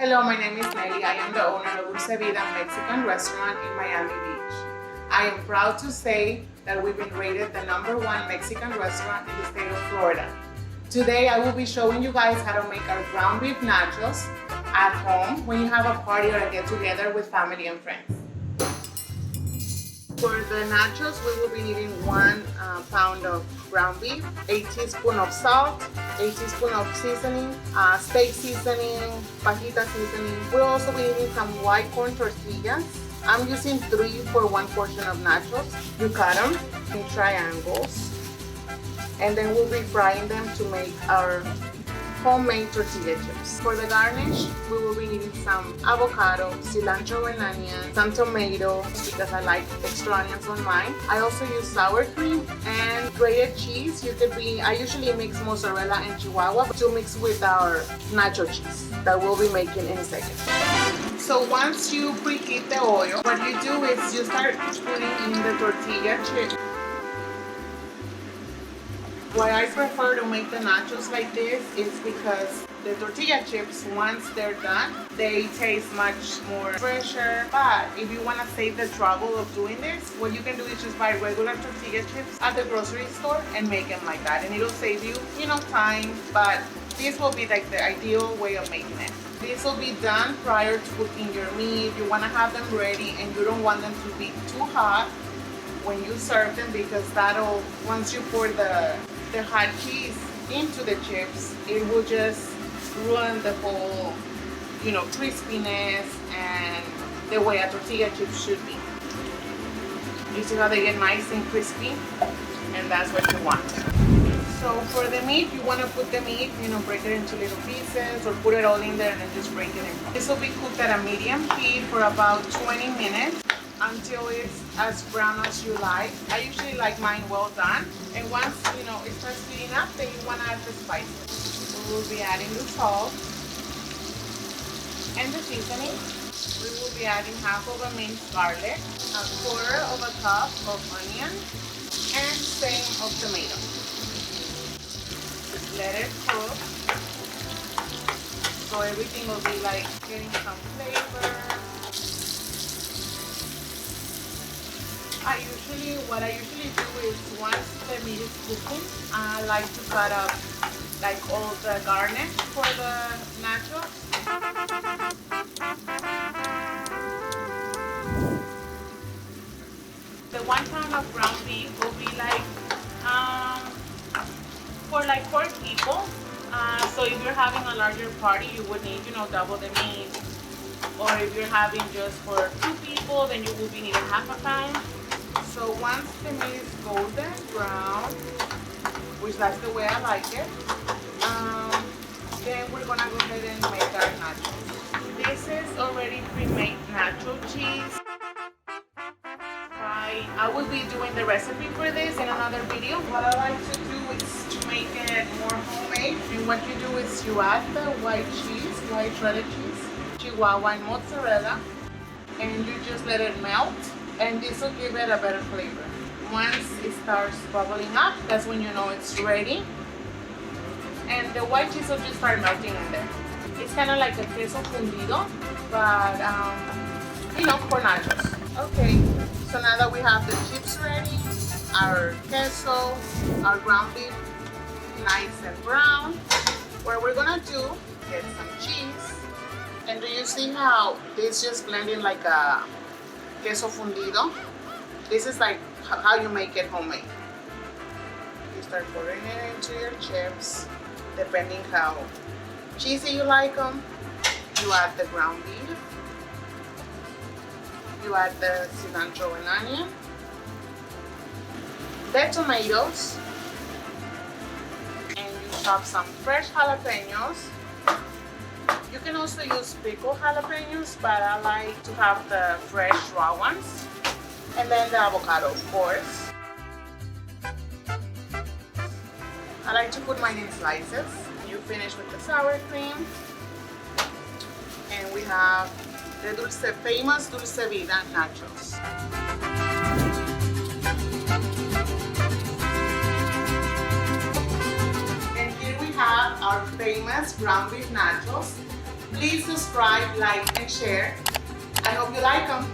Hello, my name is Nelly. I am the owner of Dulce Vida Mexican restaurant in Miami Beach. I am proud to say that we've been rated the #1 Mexican restaurant in the state of Florida. Today I will be showing you guys how to make our ground beef nachos at home when you have a party or a get together with family and friends. For the nachos, we will be needing 1 pound of ground beef, a teaspoon of salt, a teaspoon of seasoning, steak seasoning, fajita seasoning. We'll also be needing some white corn tortillas. I'm using 3 for 1 portion of nachos. You cut them in triangles, and then we'll be frying them to make our homemade tortilla chips. For the garnish, we will be needing some avocado, cilantro and onions, some tomatoes because I like extra onions on mine. I also use sour cream and grated cheese. I usually mix mozzarella and Chihuahua to mix with our nacho cheese that we'll be making in a second. So once you preheat the oil, what you do is you start putting in the tortilla chips. Why I prefer to make the nachos like this is because the tortilla chips, once they're done, they taste much more fresher. But if you want to save the trouble of doing this, what you can do is just buy regular tortilla chips at the grocery store and make them like that. And it'll save you, time, but this will be like the ideal way of making it. This will be done prior to cooking your meat. You want to have them ready and you don't want them to be too hot when you serve them, because that'll, once you pour the hot cheese into the chips, it will just ruin the whole, crispiness and the way a tortilla chip should be. You see how they get nice and crispy? And that's what you want. So for the meat, you want to put the meat, break it into little pieces or put it all in there and then just break it in. This will be cooked at a medium heat for about 20 minutes. Until it's as brown as you like. I usually like mine well done. And once it starts heating up, then you want to add the spices. So we'll be adding the salt and the seasoning. We will be adding half of a minced garlic, a quarter of a cup of onion, and same of tomato. Let it cook. So everything will be like getting some flavor. What I usually do is once the meat is cooking, I like to cut up like all the garnish for the nachos. The 1 pound of ground beef will be like for like 4 people. So if you're having a larger party, you would need double the meat. Or if you're having just for 2 people, then you will be needing half a pound. So once the meat is golden brown, which that's the way I like it, then we're gonna go ahead and make our nachos. This is already pre-made nacho cheese. I will be doing the recipe for this in another video. What I like to do is to make it more homemade. And what you do is you add the white shredded cheese, Chihuahua and mozzarella, and you just let it melt. And this will give it a better flavor. Once it starts bubbling up, that's when you know it's ready. And the white cheese will just start melting in there. It's kind of like a queso fundido, but for nachos. Okay, so now that we have the chips ready, our queso, our ground beef, nice and brown, what we're gonna do, get some cheese. And do you see how this just blending like a queso fundido? This is like how you make it homemade. You start pouring it into your chips, depending how cheesy you like them. You add the ground beef. You add the cilantro and onion, the tomatoes, and you chop some fresh jalapenos. You can also use pickled jalapenos, but I like to have the fresh raw ones. And then the avocado, of course. I like to put mine in slices. You finish with the sour cream. And we have the famous Dulce Vida nachos. And here we have our famous ground beef nachos. Please subscribe, like, and share. I hope you like them.